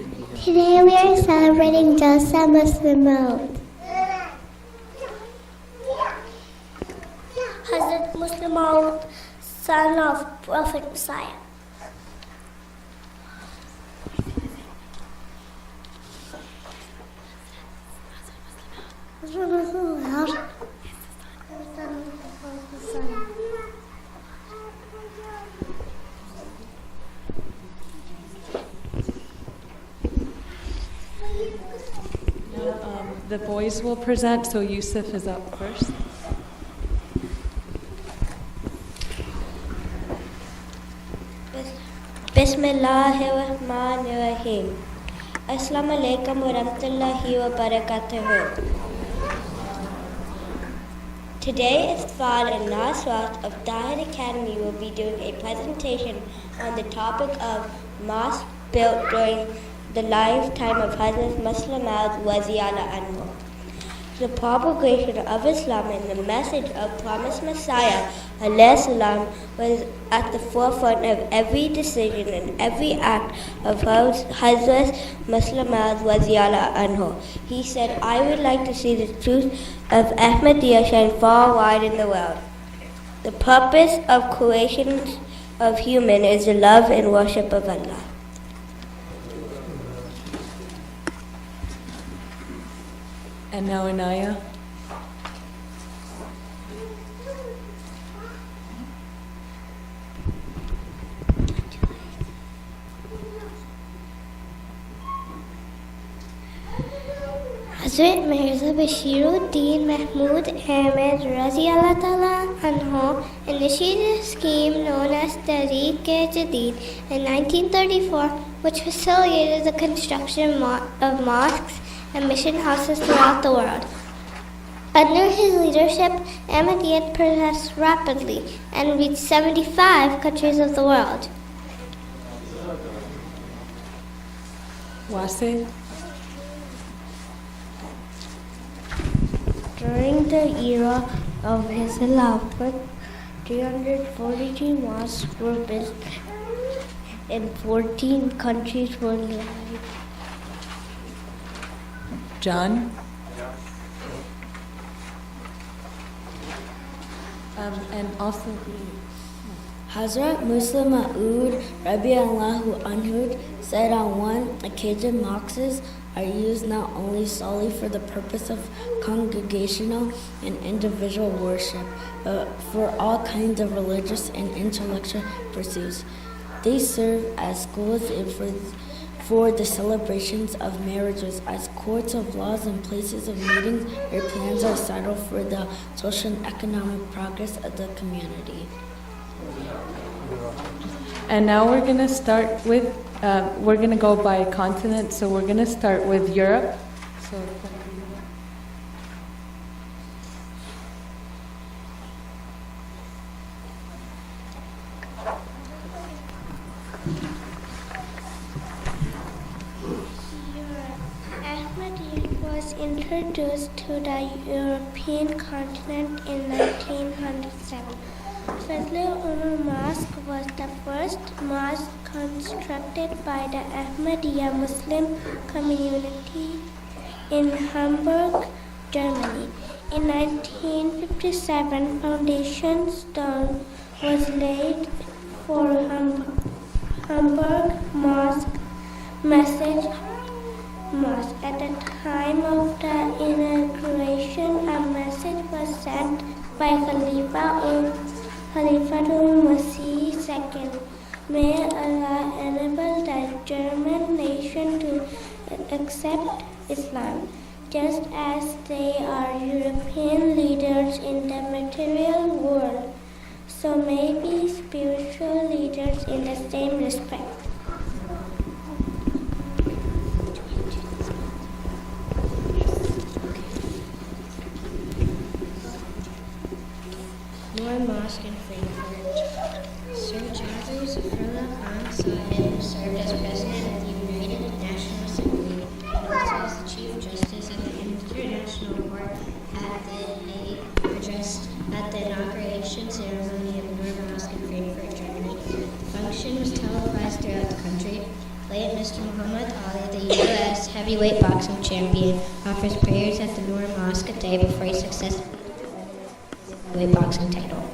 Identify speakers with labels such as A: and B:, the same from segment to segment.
A: Today we are celebrating Joseph Musleh, Hazrat Musleh, son of Prophet Messiah.
B: The boys will present, so Yusuf is up first.
C: Bismillahirrahmanirrahim. Assalamu alaikum wa rahmatullahi wa barakatuhu. Today is Fall and last watch of Tahir Academy will be doing a presentation on the topic of mosque built during the lifetime of Hazrat Musleh anhu. The propagation of Islam and the message of promised Messiah salam, was at the forefront of every decision and every act of Hazrat Musleh anhu. He said, I would like to see the truth of Ahmadiyya shine far wide in the world. The purpose of creation of human is the love and worship of Allah.
B: And now Anaya.
A: Hazrat Mirza Bashiruddin Mahmud Ahmed Razi Allah Ta'ala Anhu initiated a scheme known as Tariq-e-Jadid in 1934, which facilitated the construction of mosques and mission houses throughout the world. Under his leadership, Ahmadiyyat progressed rapidly and reached 75 countries of the world.
B: Wase.
C: During the era of his Khilafat, 342 mosques were built in 14 countries worldwide.
B: John. And also
D: Hazrat Musleh Ma'ud Rabi'allahu Anhu said on one occasion mosques are used not only solely for the purpose of congregational and individual worship, but for all kinds of religious and intellectual pursuits. They serve as schools and for the celebrations of marriages, as courts of laws and places of meetings where plans are settled for the social and economic progress of the community.
B: And now we're going to start with, we're going to go by continent, so we're going to start with Europe. So,
A: Ahmadiyya was introduced to the European continent in 1907. Fazl-e-Umar Mosque was the first mosque constructed by the Ahmadiyya Muslim community in Hamburg, Germany. In 1957, foundation stone was laid for Hamburg Mosque Mosque. At the time of the inauguration, a message was sent by Khalifatul Masih II. May Allah enable the German nation to accept Islam, just as they are European leaders in the material world. So may be spiritual leaders in the same respect.
C: Noor Mosque in Frankfurt. Sir Jagers Furla Khan Sahib served as President of the United National Assembly and also as the Chief Justice of the International Court at The Hague, addressed at the inauguration ceremony of Noor Mosque in Frankfurt, Germany. The function was televised throughout the country. Late Mr.
A: Muhammad Ali, the U.S. heavyweight boxing champion, offers prayers at the Noor Mosque a day before he successfully wins the heavyweight boxing title.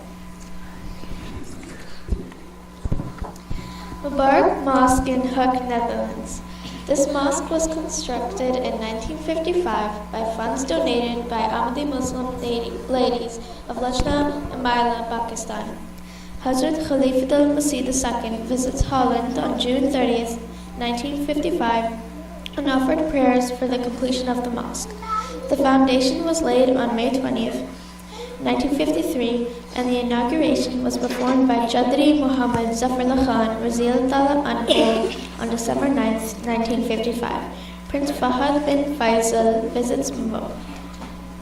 E: Mubarak Mosque in Hoek, Netherlands. This mosque was constructed in 1955 by funds donated by Ahmadi Muslim ladies of Lucknow and Baila, Pakistan. Hazrat Khalifatul Masih II visits Holland on June 30th, 1955, and offered prayers for the completion of the mosque. The foundation was laid on May 20th, 1953, and the inauguration was performed by Chaudhry Muhammad Zafarullah Khan Raziyallahu Anhu on December 9th, 1955. Prince Fahad bin Faisal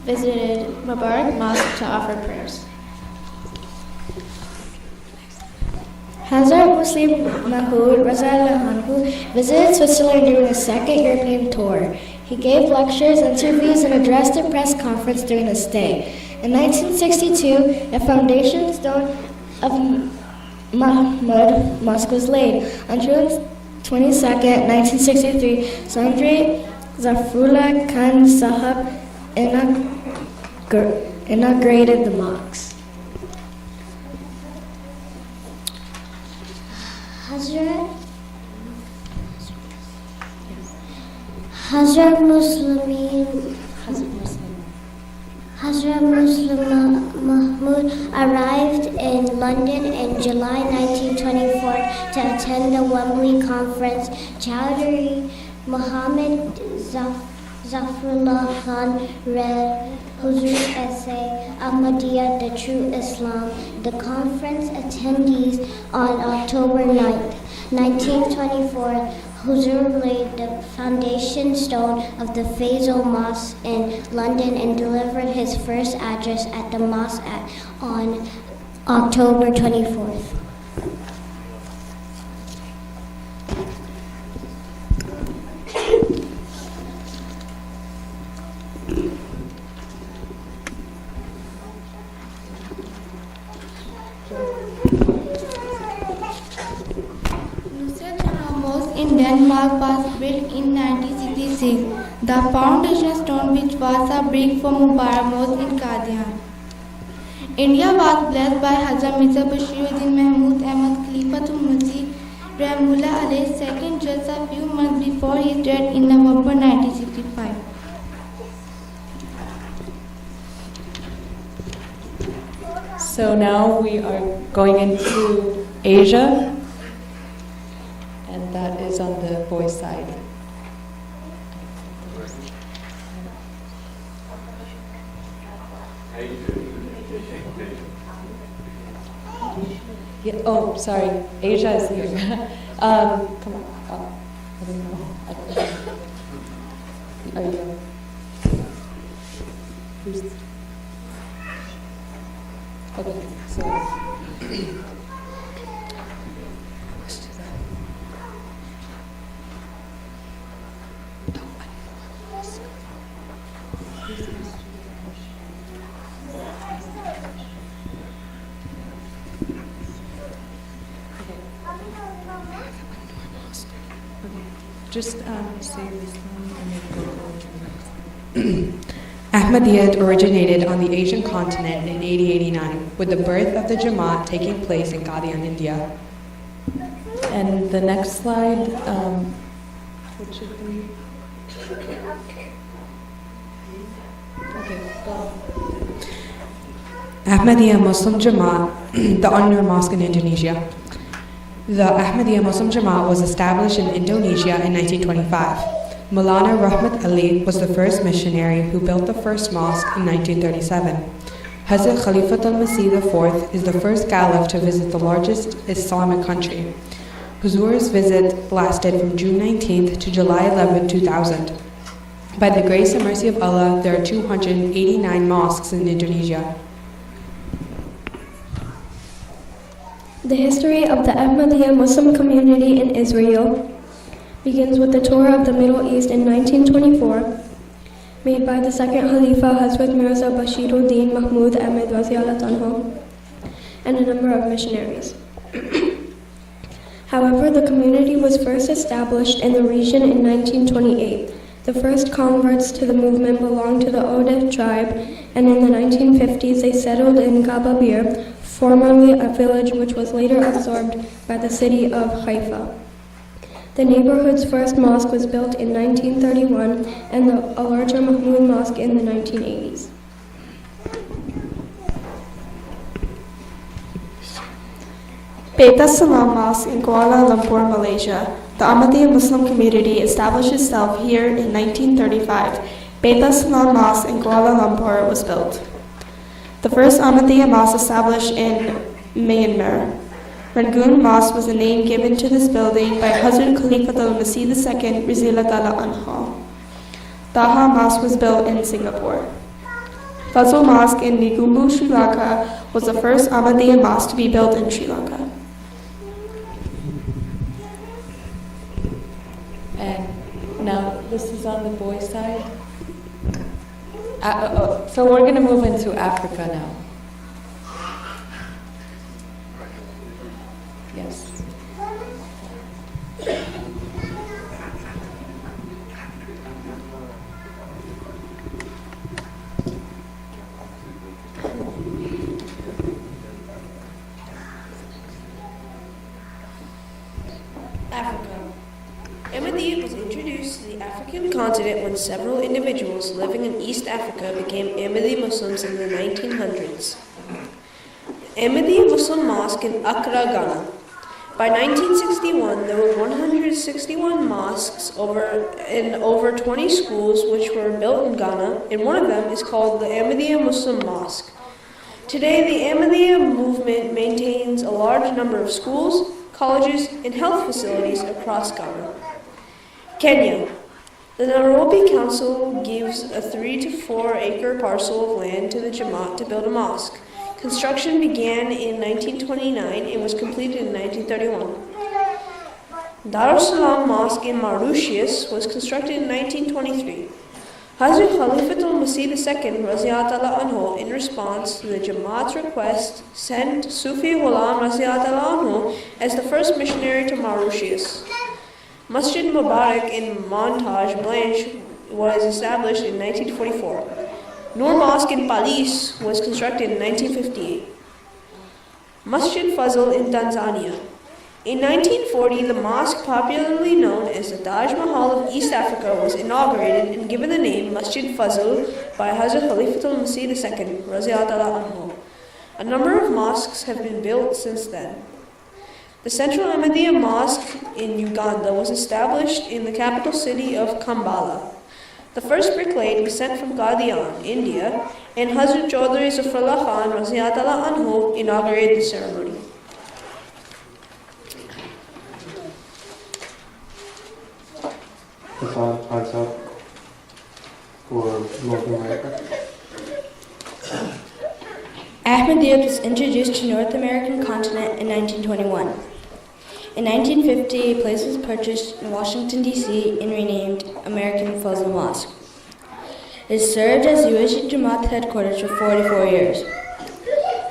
E: visited Mubarak Mosque to offer prayers.
F: Hazrat Musleh Mahood Raziyallahu visited Switzerland during his second European tour. He gave lectures, interviews, and addressed a press conference during his stay. In 1962, the foundation stone of Mahmud Mosque was laid. On June 22, 1963, Chaudhry Zafarullah Khan Sahab inaugurated the mosque.
A: Hazrat Muslim Mahmud arrived in London in July 1924 to attend the Wembley Conference. Chaudhry Muhammad Zafarullah Khan read Huzur's essay, Ahmadiyya, the True Islam. The conference attendees on October 9th, 1924, Huzur laid the foundation stone of the Faisal Mosque in London and delivered his first address at the mosque on October 24th.
G: In Denmark was built in 1966. The foundation stone, which was a brick for Mubarak Mosque in Qadian. India was blessed by Hazrat Mirza Bashiruddin Mahmud Ahmad Khalifatul Masih Rahimullah Alayhi's second just a few months before his death in November 1965.
B: So now we are going into Asia, and that is on the boys' side. Yeah, oh, sorry, Asia is here. Come on. I don't know. Are you? Who's? Okay, so. Just say this one and then go forward to the next.
H: Ahmadiyyat originated on the Asian continent in 1889, with the birth of the Jamaat taking place in Qadian, India.
B: And the next slide, what should be? Okay, go.
H: Ahmadiyya Muslim Jamaat, the An-Nur Mosque in Indonesia. The Ahmadiyya Muslim Jamaat was established in Indonesia in 1925. Maulana Rahmat Ali was the first missionary who built the first mosque in 1937. Hazrat Khalifatul Masih IV is the first caliph to visit the largest Islamic country. Huzur's visit lasted from June 19th to July 11, 2000. By the grace and mercy of Allah, there are 289 mosques in Indonesia.
I: The history of the Ahmadiyya Muslim community in Israel begins with the tour of the Middle East in 1924, made by the second Khalifa Hazrat Mirza Bashiruddin Mahmud Ahmad Raziyallahu Anhu and a number of missionaries. However, the community was first established in the region in 1928. The first converts to the movement belonged to the Odeh tribe, and in the 1950s they settled in Gababir, formerly a village which was later absorbed by the city of Haifa. The neighborhood's first mosque was built in 1931 and a larger Mahmud Mosque in the 1980s.
E: Beit Salam Mosque in Kuala Lumpur, Malaysia. The Ahmadiyya Muslim community established itself here in 1935. Beit Salam Mosque in Kuala Lumpur was built. The first Ahmadiyya mosque established in Myanmar. Rangoon Mosque was the name given to this building by Hazrat Khalifatul Masih II Rizallahu anhu. Daha Mosque was built in Singapore. Fazl Mosque in Negumbu, Sri Lanka was the first Ahmadiyya mosque to be built in Sri Lanka.
B: And now this is on the boys' side. So we're going to move into Africa now. Yes.
J: Africa. Ahmadiyya was introduced to the African continent when several individuals living in East Africa became Ahmadi Muslims in the 1900s. Ahmadiyya Muslim Mosque in Accra, Ghana. By 1961, there were 161 mosques in over 20 schools which were built in Ghana, and one of them is called the Ahmadiyya Muslim Mosque. Today, the Ahmadiyya movement maintains a large number of schools, colleges, and health facilities across Ghana. Kenya. The Nairobi Council gives a 3 to 4 acre parcel of land to the Jamaat to build a mosque. Construction began in 1929 and was completed in 1931. Dar es Salaam Mosque in Mauritius was constructed in 1923. Hazrat Khalifatul Masih II Raziyallahu anhu, in response to the Jamaat's request, sent Sufi Ghulam Raziyallahu anhu as the first missionary to Mauritius. Masjid Mubarak in Montage Blanche was established in 1944. Noor Mosque in Palis was constructed in 1958. Masjid Fazl in Tanzania. In 1940, the mosque popularly known as the Taj Mahal of East Africa was inaugurated and given the name Masjid Fazl by Hazrat Khalifatul Masih II Raziyallahu anhu. A number of mosques have been built since then. The Central Ahmadiyya Mosque in Uganda was established in the capital city of Kampala. The first bricklaid was sent from Qadian, India, and Hazrat Chaudhry Zafrullah Khan Raziyallahu anhu inaugurated the ceremony.
K: Concept for North America.
D: Ahmadiyya was introduced to North American continent in 1921. In 1950, a place was purchased in Washington, D.C. and renamed American Fazl Mosque. It served as USG Jamaat headquarters for 44 years.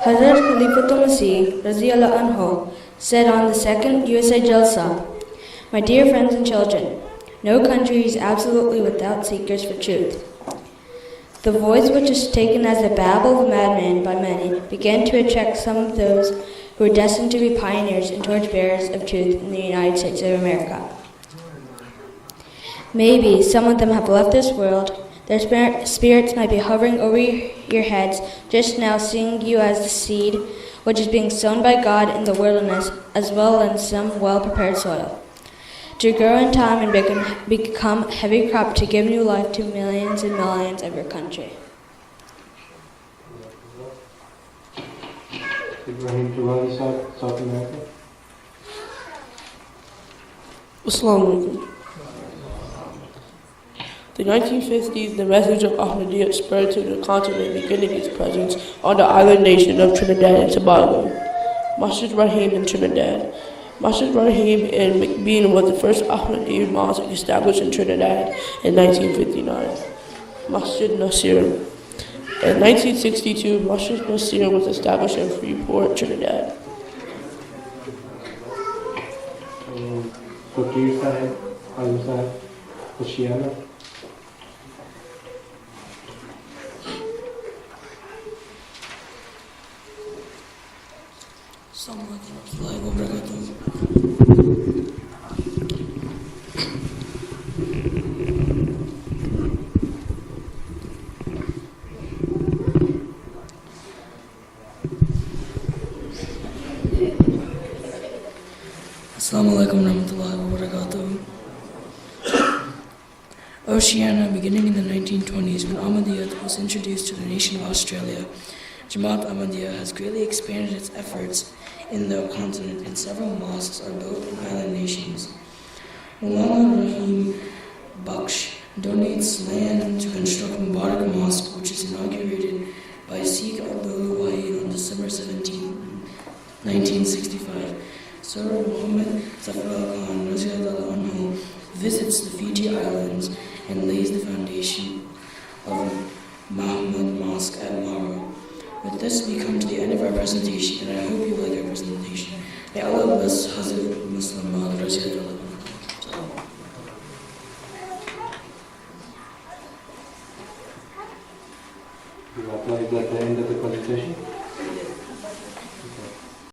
D: Hazrat Khalifatul Masih Raziyallahu anhu said on the second USA Jalsa, "My dear friends and children, no country is absolutely without seekers for truth. The voice which is taken as the babble of a madman by many began to attract some of those who were destined to be pioneers and torchbearers of truth in the United States of America. Maybe some of them have left this world. Their spirits might be hovering over your heads just now, seeing you as the seed which is being sown by God in the wilderness as well in some well-prepared soil, to grow in time and become heavy crop to give new life to millions and millions of your country."
K: Ibrahim Tawali, South America.
L: Assalamu alaikum. The 1950s, the message of Ahmadiyya spread to the continent, beginning its presence on the island nation of Trinidad and Tobago. Masjid Rahim in Trinidad. Masjid Rahim in McBean was the first Ahmadiyya mosque established in Trinidad in 1959. Masjid Nasir. In 1962, Masjid Nasir was established in Freeport, Trinidad.
K: Fakir Sahib, Khalil Sahib, Hoshiana.
M: Assalamu alaikum warahmatullahi wabarakatuh. Oceania, beginning in the 1920s when Ahmadiyyat was introduced to the nation of Australia, Jamaat Ahmadiyya has greatly expanded its efforts in the continent and several mosques are built in island nations. Maulana Rahim Baksh donates land to construct Mubarak Mosque, which is inaugurated by Sheikh Abdul Wahid on December 17, 1965. Sir Muhammad Zafar Khan Raziallahu anhu visits the Fiji Islands and lays the foundation of Mahmud Mosque at Maro. With this, we come to the end of our presentation, and I hope you like our presentation. May Allah bless Hazrat Musleh Raziallahu anhu.
K: Is that the end of the presentation?